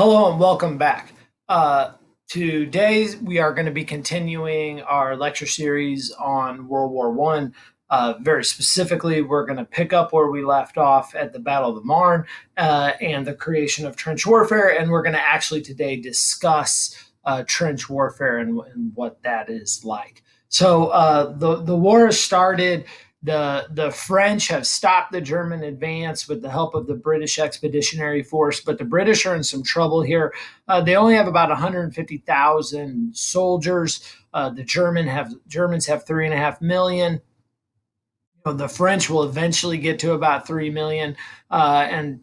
Hello and welcome back. Uh, Today we are going to be continuing our lecture series on World War One. Very specifically, we're going to pick up where we left off at the Battle of the Marne and the creation of trench warfare, and we're going to actually today discuss trench warfare and what that is like. So the war has started. The French have stopped the German advance with the help of the British Expeditionary Force, but the British are in some trouble here. They only have about 150,000 soldiers. The Germans have 3.5 million. The French will eventually get to about 3 million. And,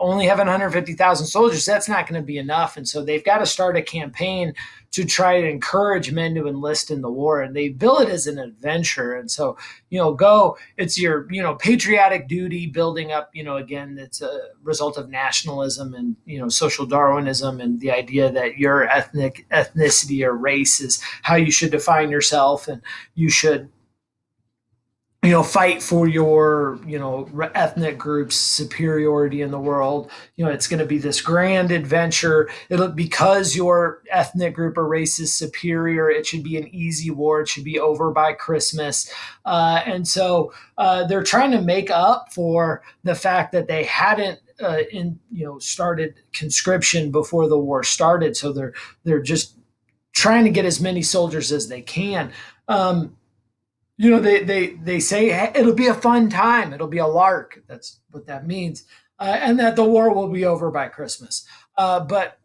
only having 150,000 soldiers, that's not going to be enough. And so they've got to start a campaign to try to encourage men to enlist in the war. And they bill it as an adventure. And so, it's your, patriotic duty building up, again, it's a result of nationalism and, social Darwinism and the idea that your ethnicity or race is how you should define yourself. And you should fight for your, ethnic group's superiority in the world. It's going to be this grand adventure. It'll because your ethnic group or race is superior. It should be an easy war. It should be over by Christmas. And so they're trying to make up for the fact that they hadn't started conscription before the war started. So they're just trying to get as many soldiers as they can. They say, hey, it'll be a fun time. It'll be a lark. That's what that means. And that the war will be over by Christmas. But,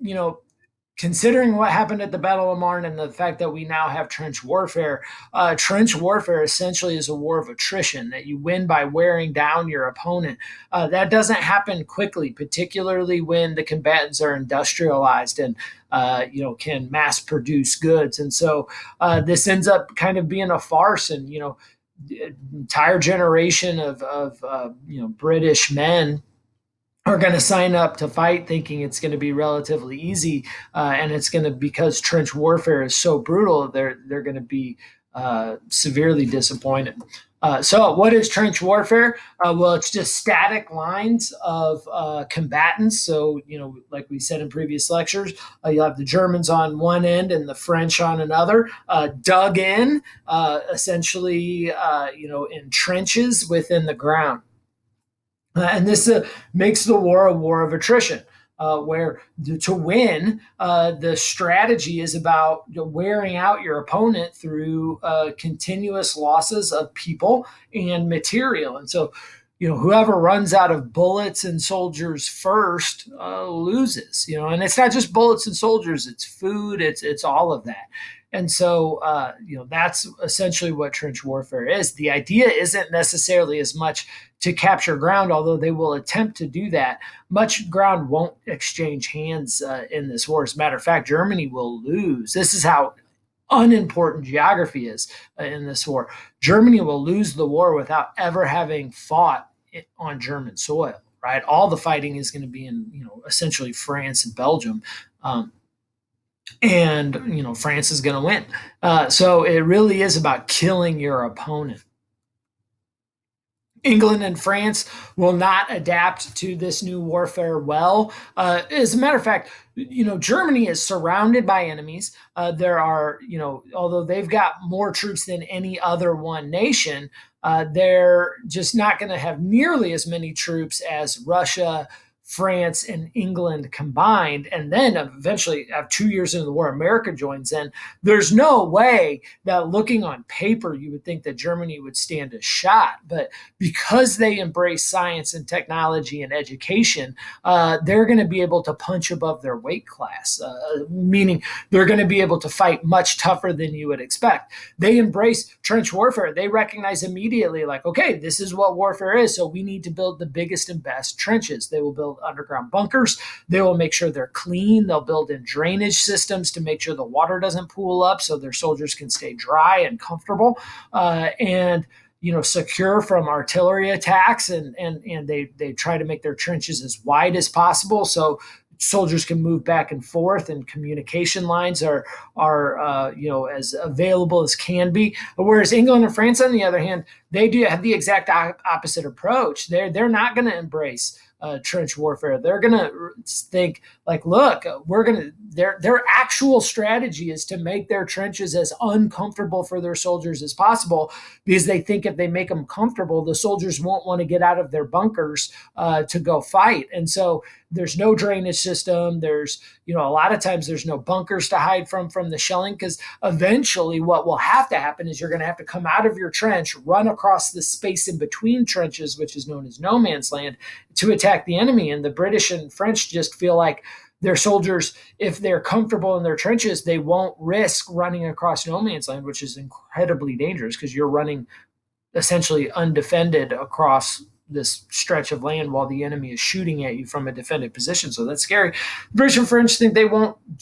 considering what happened at the Battle of Marne and the fact that we now have trench warfare essentially is a war of attrition that you win by wearing down your opponent. That doesn't happen quickly, particularly when the combatants are industrialized and can mass produce goods. And so this ends up kind of being a farce. And entire generation of British men are going to sign up to fight thinking it's going to be relatively easy, and it's going to, because trench warfare is so brutal, they're going to be severely disappointed. So what is trench warfare? Well, it's just static lines of combatants. So, like we said in previous lectures, you'll have the Germans on one end and the French on another, dug in, essentially, in trenches within the ground. And this makes the war a war of attrition, where to win, the strategy is about wearing out your opponent through continuous losses of people and material. And so, whoever runs out of bullets and soldiers first loses. And it's not just bullets and soldiers; it's food, it's all of that. And so, that's essentially what trench warfare is. The idea isn't necessarily as much to capture ground, although they will attempt to do that. Much ground won't exchange hands in this war. As a matter of fact, Germany will lose. This is how unimportant geography is in this war. Germany will lose the war without ever having fought on German soil, right? All the fighting is going to be in, essentially France and Belgium. And France is going to win. So it really is about killing your opponent. England and France will not adapt to this new warfare well. As a matter of fact, Germany is surrounded by enemies. There are, although they've got more troops than any other one nation, they're just not going to have nearly as many troops as Russia, France, and England combined. And then eventually, 2 years into the war, America joins in. There's no way that, looking on paper, you would think that Germany would stand a shot. But because they embrace science and technology and education, they're going to be able to punch above their weight class, meaning they're going to be able to fight much tougher than you would expect. They embrace trench warfare. They recognize immediately, like, okay, this is what warfare is, so we need to build the biggest and best trenches. They will build underground bunkers. They will make sure they're clean. They'll build in drainage systems to make sure the water doesn't pool up so their soldiers can stay dry and comfortable. And secure from artillery attacks, and they try to make their trenches as wide as possible so soldiers can move back and forth, and communication lines are as available as can be. Whereas England and France, on the other hand, they do have the exact opposite approach. They're not going to embrace trench warfare. They're going to think like, look, their actual strategy is to make their trenches as uncomfortable for their soldiers as possible, because they think if they make them comfortable, the soldiers won't want to get out of their bunkers to go fight. And so there's no drainage system. There's, a lot of times there's no bunkers to hide from the shelling, because eventually what will have to happen is you're going to have to come out of your trench, run across the space in between trenches, which is known as no man's land, to attack the enemy. And the British and French just feel like their soldiers, if they're comfortable in their trenches, they won't risk running across no man's land, which is incredibly dangerous because you're running essentially undefended across this stretch of land while the enemy is shooting at you from a defended position. So that's scary. British and French think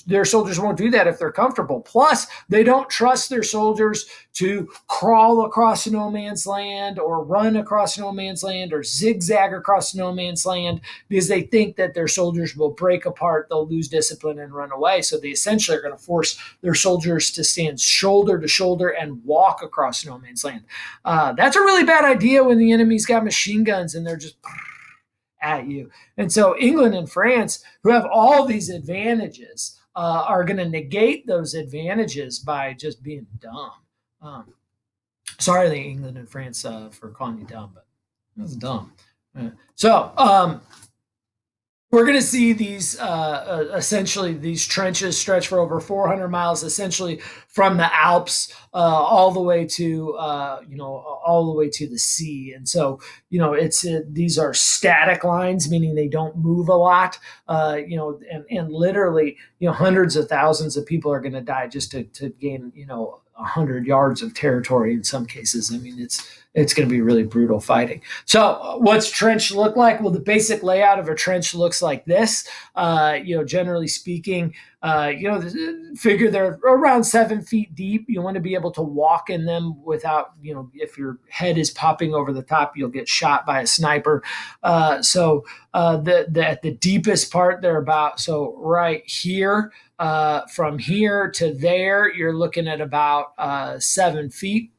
their soldiers won't do that if they're comfortable. Plus, they don't trust their soldiers to crawl across no man's land or run across no man's land or zigzag across no man's land, because they think that their soldiers will break apart, they'll lose discipline and run away. So they essentially are going to force their soldiers to stand shoulder to shoulder and walk across no man's land. That's a really bad idea when the enemy's got machine guns and they're just at you. And so England and France, who have all these advantages, are going to negate those advantages by just being dumb. Sorry, England and France, for calling you dumb, but that's dumb. So we're going to see these essentially these trenches stretch for over 400 miles, essentially from the Alps all the way to all the way to the sea. And so these are static lines, meaning they don't move a lot. And literally hundreds of thousands of people are going to die just to gain 100 yards of territory in some cases. I mean, it's going to be really brutal fighting. So what's trench look like? Well, the basic layout of a trench looks like this. Generally speaking, figure they're around 7 feet deep. You want to be able to walk in them without, if your head is popping over the top, you'll get shot by a sniper. At the deepest part, they're about, so right here, from here to there, you're looking at about 7 feet.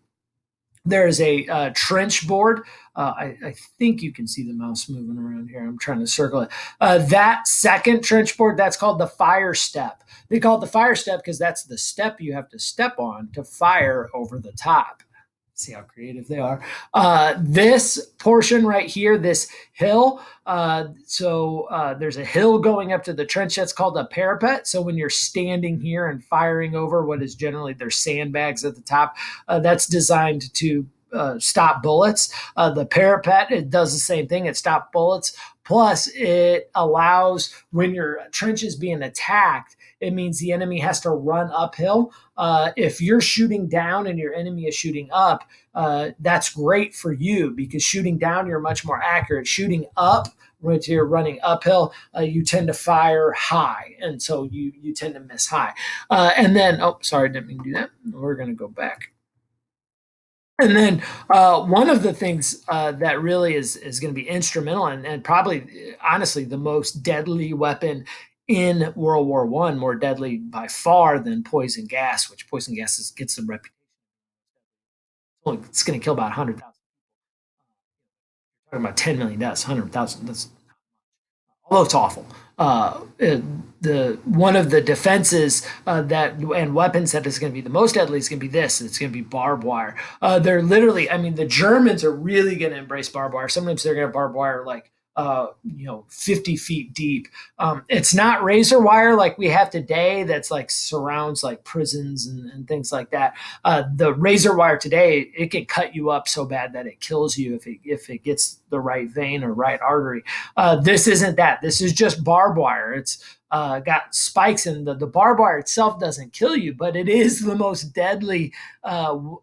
There's a trench board. I think you can see the mouse moving around here. I'm trying to circle it. That second trench board, that's called the fire step. They call it the fire step because that's the step you have to step on to fire over the top. See how creative they are. This portion right here, this hill, there's a hill going up to the trench that's called a parapet. So when you're standing here and firing over what is generally there's sandbags at the top, that's designed to stop bullets. The parapet, it does the same thing. It stops bullets. Plus, it allows when your trench is being attacked, it means the enemy has to run uphill. If you're shooting down and your enemy is shooting up, that's great for you because shooting down, you're much more accurate. Shooting up, when you're running uphill, you tend to fire high. And so you tend to miss high. And then, sorry, didn't mean to do that. We're going to go back. And then one of the things that really is going to be instrumental and probably, honestly, the most deadly weapon in World War I, more deadly by far than poison gas, which poison gas gets some reputation. It's going to kill about 100,000. Talking about 10 million deaths, 100,000. That's although it's awful. One of the defenses and weapons that is going to be the most deadly is going to be this. It's going to be barbed wire. They're literally, the Germans are really going to embrace barbed wire. Sometimes they're going to barbed wire like 50 feet deep. It's not razor wire like we have today that's like surrounds like prisons and things like that. The razor wire today, it can cut you up so bad that it kills you if it gets the right vein or right artery. This isn't that. This is just barbed wire. It's got spikes in the barbed wire itself doesn't kill you, but it is the most deadly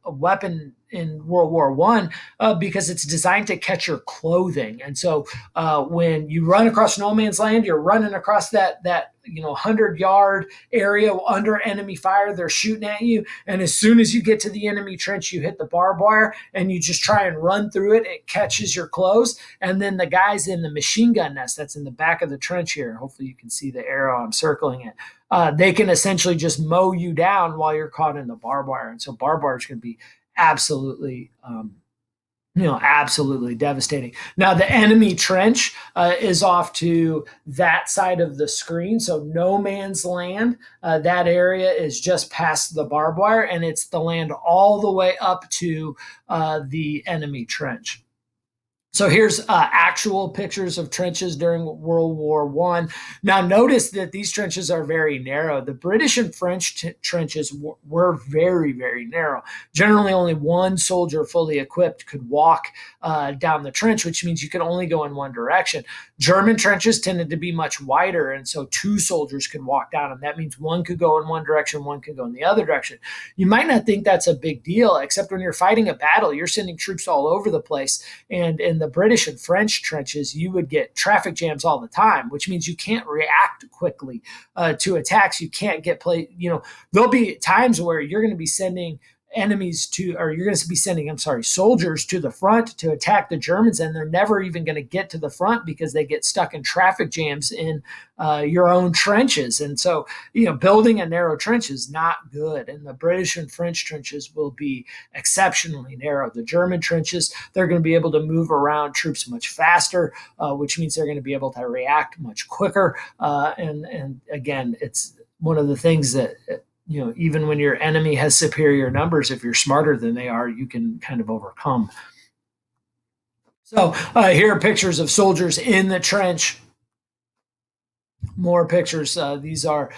weapon in World War I because it's designed to catch your clothing. And so when you run across no man's land, you're running across that 100-yard area under enemy fire. They're shooting at you. And as soon as you get to the enemy trench, you hit the barbed wire and you just try and run through it. It catches your clothes. And then the guys in the machine gun nest that's in the back of the trench here, hopefully you can see the arrow, I'm circling it. They can essentially just mow you down while you're caught in the barbed wire. And so barbed wire is going to be absolutely Absolutely devastating. Now, the enemy trench is off to that side of the screen. So, no man's land, that area is just past the barbed wire, and it's the land all the way up to the enemy trench. So here's actual pictures of trenches during World War One. Now notice that these trenches are very narrow. The British and French trenches were very, very narrow. Generally, only one soldier fully equipped could walk down the trench, which means you could only go in one direction. German trenches tended to be much wider, and so two soldiers could walk down them. That means one could go in one direction, one could go in the other direction. You might not think that's a big deal, except when you're fighting a battle, you're sending troops all over the place, and in the British and French trenches, you would get traffic jams all the time, which means you can't react quickly to attacks. You can't get there'll be times where you're going to be sending enemies to, or you're going to be sending, I'm sorry, soldiers to the front to attack the Germans, and they're never even going to get to the front because they get stuck in traffic jams in your own trenches. And so, building a narrow trench is not good. And the British and French trenches will be exceptionally narrow. The German trenches, they're going to be able to move around troops much faster, which means they're going to be able to react much quicker. And again, it's one of the things that even when your enemy has superior numbers, if you're smarter than they are, you can kind of overcome. So here are pictures of soldiers in the trench. More pictures. These are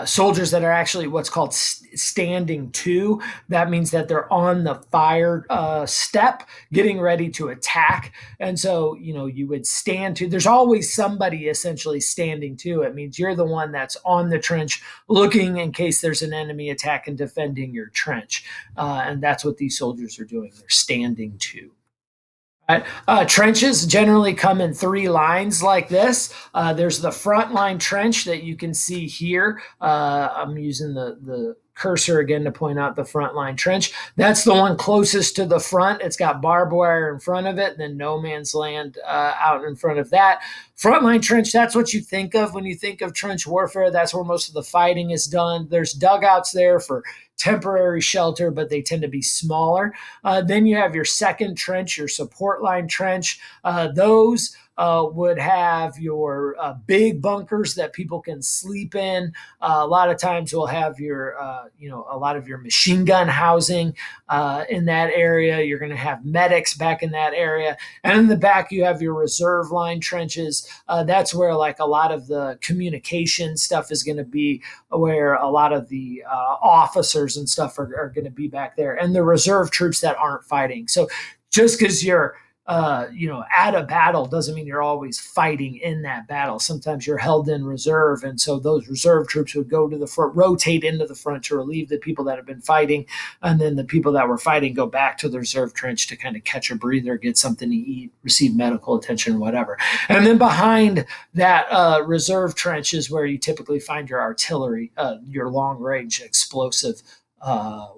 soldiers that are actually what's called standing to. That means that they're on the fire step, getting ready to attack. And so, you would stand to. There's always somebody essentially standing to. It means you're the one that's on the trench, looking in case there's an enemy attack and defending your trench. And that's what these soldiers are doing. They're standing to. Trenches generally come in three lines like this. There's the front line trench that you can see here. I'm using the cursor again to point out the front line trench. That's the one closest to the front. It's got barbed wire in front of it, and then no man's land out in front of that. Frontline trench, that's what you think of when you think of trench warfare. That's where most of the fighting is done. There's dugouts there for temporary shelter, but they tend to be smaller. Then you have your second trench, your support line trench. Those would have your big bunkers that people can sleep in. A lot of times we'll have your, a lot of your machine gun housing in that area. You're going to have medics back in that area. And in the back, you have your reserve line trenches. That's where like a lot of the communication stuff is going to be, where a lot of the officers and stuff are going to be back there, and the reserve troops that aren't fighting. So just because you're at a battle doesn't mean you're always fighting in that battle. Sometimes you're held in reserve, and so those reserve troops would go to the front, rotate into the front to relieve the people that have been fighting, and then the people that were fighting go back to the reserve trench to kind of catch a breather, get something to eat, receive medical attention, whatever. And then behind that reserve trench is where you typically find your artillery, your long-range explosive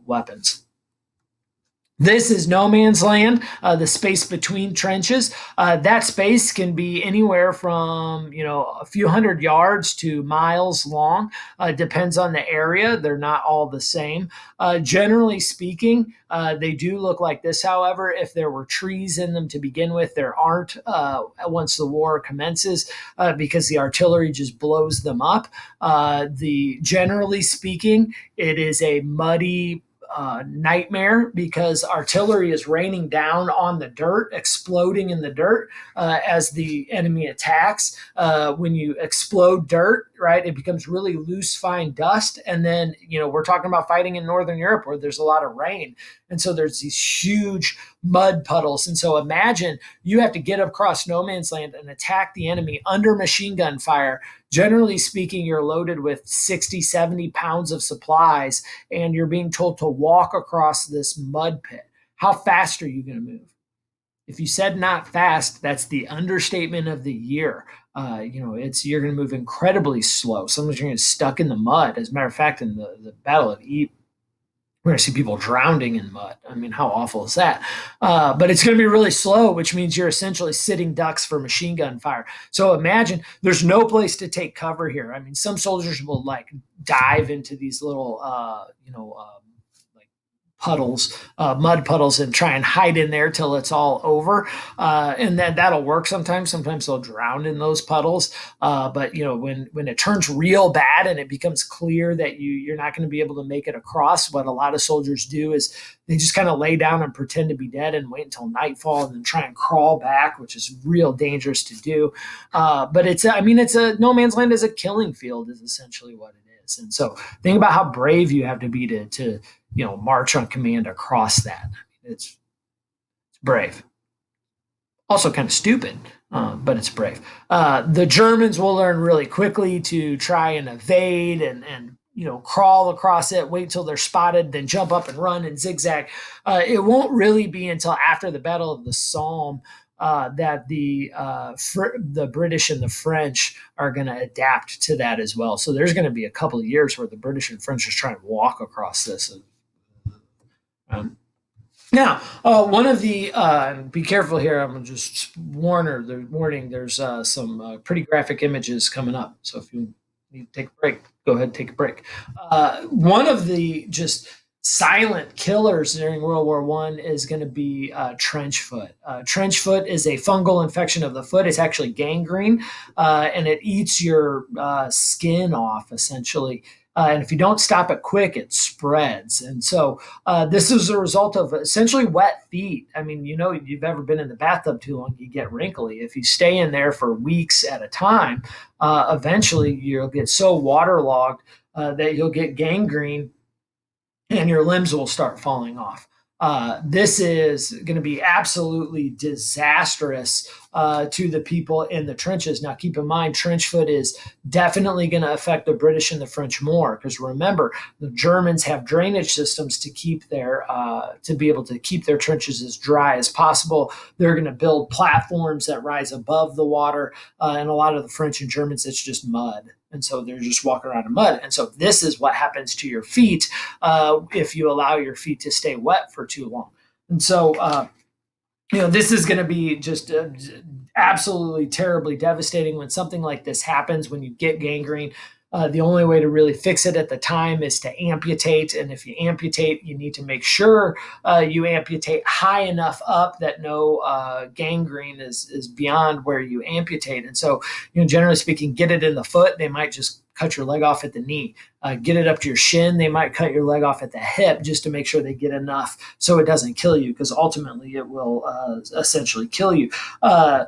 weapons. This is no man's land, the space between trenches. That space can be anywhere from, a few hundred yards to miles long. Depends on the area. They're not all the same. Generally speaking, they do look like this. However, if there were trees in them to begin with, there aren't once the war commences because the artillery just blows them up. Generally speaking, it is a muddy nightmare because artillery is raining down on the dirt, exploding in the dirt as the enemy attacks. When you explode dirt, right, it becomes really loose, fine dust. And then, we're talking about fighting in Northern Europe where there's a lot of rain. And so there's these huge mud puddles. And so imagine you have to get across no man's land and attack the enemy under machine gun fire. Generally speaking, you're loaded with 60, 70 pounds of supplies, and you're being told to walk across this mud pit. How fast are you going to move? If you said not fast, that's the understatement of the year. You're going to move incredibly slow. Sometimes you're going to get stuck in the mud. As a matter of fact, in the Battle of Ypres, we're going to see people drowning in mud. I mean, how awful is that? But it's going to be really slow, which means you're essentially sitting ducks for machine gun fire. So imagine there's no place to take cover here. I mean, some soldiers will like dive into these little, like puddles, mud puddles, and try and hide in there till it's all over. And then that'll work sometimes. Sometimes they'll drown in those puddles. But when it turns real bad and it becomes clear that you're not going to be able to make it across, what a lot of soldiers do is they just kind of lay down and pretend to be dead and wait until nightfall and then try and crawl back, which is real dangerous to do. But it's a no man's land is a killing field, is essentially what it is. And so think about how brave you have to be to march on command across that. It's brave. Also kind of stupid, but it's brave. The Germans will learn really quickly to try and evade and crawl across it, wait till they're spotted, then jump up and run and zigzag. It won't really be until after the Battle of the Somme that the British and the French are going to adapt to that as well. So there's going to be a couple of years where the British and French are trying to walk across this. Um, Now, one of the be careful here. I'm just warning. There's some pretty graphic images coming up. So if you need to take a break, go ahead and take a break. One of the just silent killers during World War One is going to be trench foot. Trench foot is a fungal infection of the foot. It's actually gangrene, and it eats your skin off essentially. And if you don't stop it quick, it spreads. And so this is a result of essentially wet feet. I mean, you've ever been in the bathtub too long, you get wrinkly. If you stay in there for weeks at a time, eventually you'll get so waterlogged that you'll get gangrene and your limbs will start falling off. This is going to be absolutely disastrous to the people in the trenches. Now, keep in mind, trench foot is definitely going to affect the British and the French more because remember, the Germans have drainage systems to keep to be able to keep their trenches as dry as possible. They're going to build platforms that rise above the water, and a lot of the French and Germans, it's just mud. And so they're just walking around in mud. And so this is what happens to your feet if you allow your feet to stay wet for too long. And so, this is going to be just absolutely terribly devastating when something like this happens, when you get gangrene. The only way to really fix it at the time is to amputate. And if you amputate, you need to make sure you amputate high enough up that no gangrene is beyond where you amputate. And so, generally speaking, get it in the foot. They might just cut your leg off at the knee. Get it up to your shin. They might cut your leg off at the hip just to make sure they get enough so it doesn't kill you, because ultimately it will essentially kill you. Just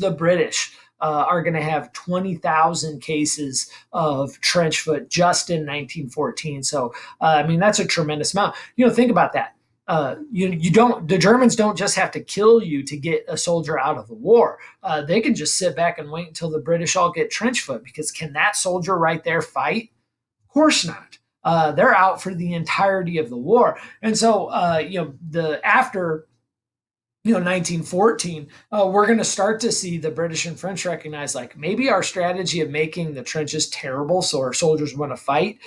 the British, are going to have 20,000 cases of trench foot just in 1914. So, that's a tremendous amount. Think about that. The Germans don't just have to kill you to get a soldier out of the war. They can just sit back and wait until the British all get trench foot, because can that soldier right there fight? Of course not. They're out for the entirety of the war. And so, after 1914, we're going to start to see the British and French recognize, like, maybe our strategy of making the trenches terrible so our soldiers want to fight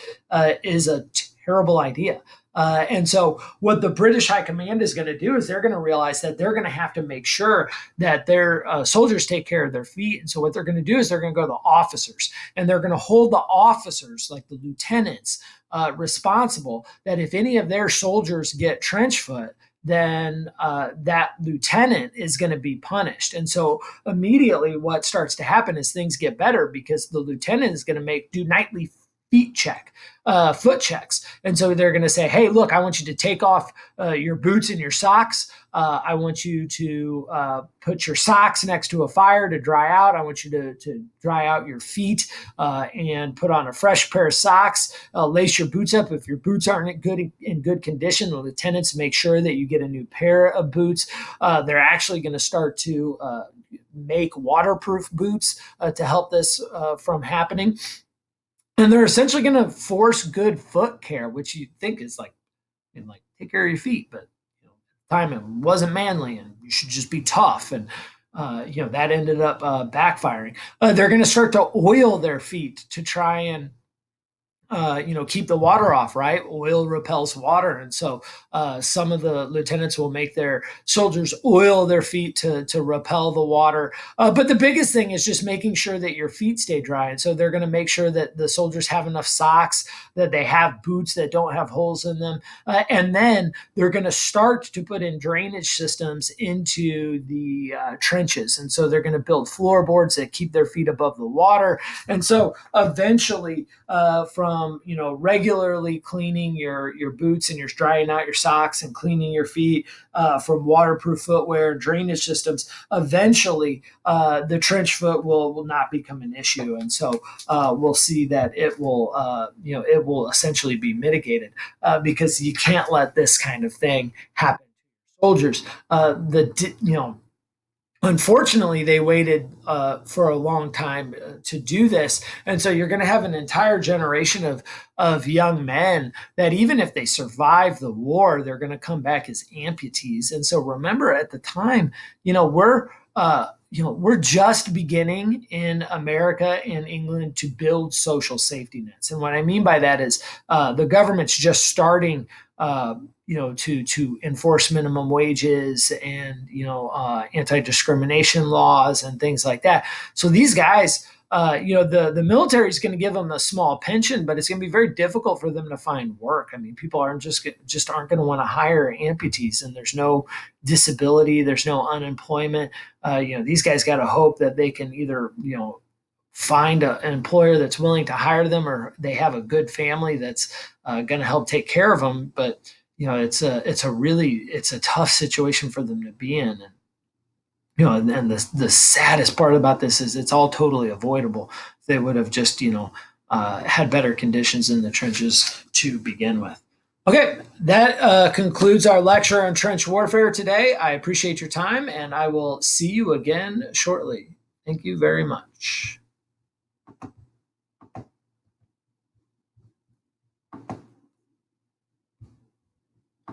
is a terrible idea. And so what the British High Command is going to do is they're going to realize that they're going to have to make sure that their soldiers take care of their feet. And so what they're going to do is they're going to go to the officers, and they're going to hold the officers, like the lieutenants, responsible, that if any of their soldiers get trench foot, then that lieutenant is going to be punished. And so immediately what starts to happen is things get better, because the lieutenant is going to do nightly foot checks. And so they're going to say, hey, look, I want you to take off your boots and your socks. I want you to put your socks next to a fire to dry out. I want you to dry out your feet and put on a fresh pair of socks. Lace your boots up. If your boots aren't in good condition, the lieutenants make sure that you get a new pair of boots. They're actually going to start to make waterproof boots to help this from happening. And they're essentially going to force good foot care, which you think is like take care of your feet, but at the time it wasn't manly, and you should just be tough. And that ended up backfiring. They're going to start to oil their feet to try and keep the water off, right? Oil repels water. And so some of the lieutenants will make their soldiers oil their feet to repel the water. But the biggest thing is just making sure that your feet stay dry. And so they're going to make sure that the soldiers have enough socks, that they have boots that don't have holes in them. And then they're going to start to put in drainage systems into the trenches. And so they're going to build floorboards that keep their feet above the water. And so eventually, from regularly cleaning your boots and you're drying out your socks and cleaning your feet, from waterproof footwear and drainage systems, eventually the trench foot will not become an issue. And so we'll see that it will essentially be mitigated, because you can't let this kind of thing happen to soldiers. Unfortunately, they waited for a long time to do this, and so you're going to have an entire generation of young men that, even if they survive the war, they're going to come back as amputees. And so remember, at the time, we're just beginning in America and England to build social safety nets. And what I mean by that is the government's just starting. To enforce minimum wages and anti-discrimination laws and things like that. So these guys, the military is going to give them a small pension, but it's going to be very difficult for them to find work. I mean, people aren't going to want to hire amputees, and there's no disability, there's no unemployment. These guys got to hope that they can either find an employer that's willing to hire them, or they have a good family that's going to help take care of them. But it's a tough situation for them to be in. And and the saddest part about this is it's all totally avoidable. They would have just had better conditions in the trenches to begin with. Okay, that concludes our lecture on trench warfare today. I appreciate your time, and I will see you again shortly. Thank you very much.